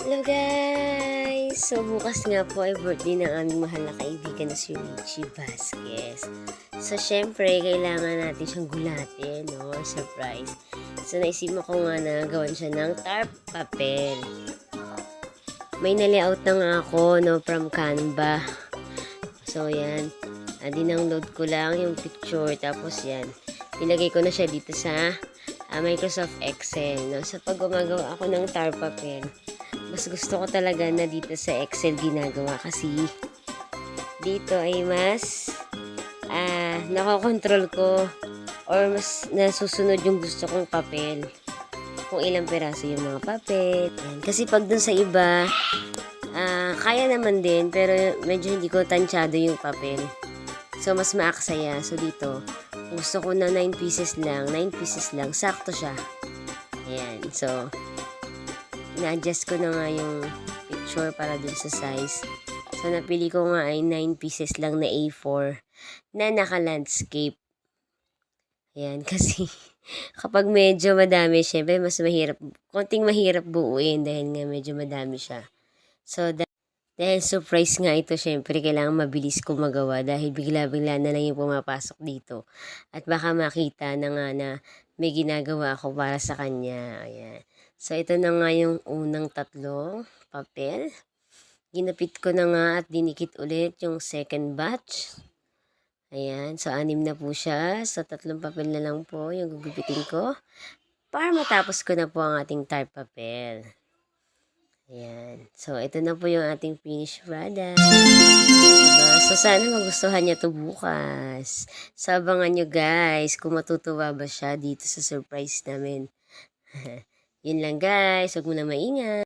Hello guys! So bukas nga po ay birthday ng aming mahal na kaibigan na si Richie Vasquez. So syempre, kailangan natin siyang gulatin, no? Surprise. So naisip ko nga na gawan siya ng tarp papel. May na-layout na nga ako, no, from Canva. So yan, dindownload ko lang yung picture, tapos yan, nilagay ko na siya dito sa Microsoft Excel, no? So pag gumagawa ako ng tarp papel, mas gusto ko talaga na dito sa Excel ginagawa kasi dito ay mas nakokontrol ko or mas nasusunod yung gusto kong papel. Kung ilang peraso yung mga papel. Yan. Kasi pag dun sa iba, kaya naman din pero medyo hindi ko tansyado yung papel. So mas maaksaya. So dito, gusto ko na 9 pieces lang, sakto siya. Ayan. So, na-adjust ko na nga yung picture para dun sa size. So, napili ko nga ay 9 pieces lang na A4 na naka-landscape. Ayan, kasi kapag medyo madami, syempre mas mahirap, konting mahirap buuin dahil nga medyo madami siya. So, dahil surprise nga ito, syempre kailangan mabilis ko magawa dahil bigla-bigla na lang yung pumapasok dito. At baka makita na nga na may ginagawa ako para sa kanya. Ayan. So, ito na nga yung unang tatlong papel. Ginapit ko na nga at dinikit ulit yung second batch. Ayan. So, 6 na po siya. So, 3 papel na lang po yung gugupitin ko para matapos ko na po ang ating tarp papel. Ayan. So, ito na po yung ating finished product. Diba? So, sana magustuhan niya to bukas. So, abangan nyo guys kung matutuwa ba siya dito sa surprise namin. Yun lang guys. Huwag mo na maingat.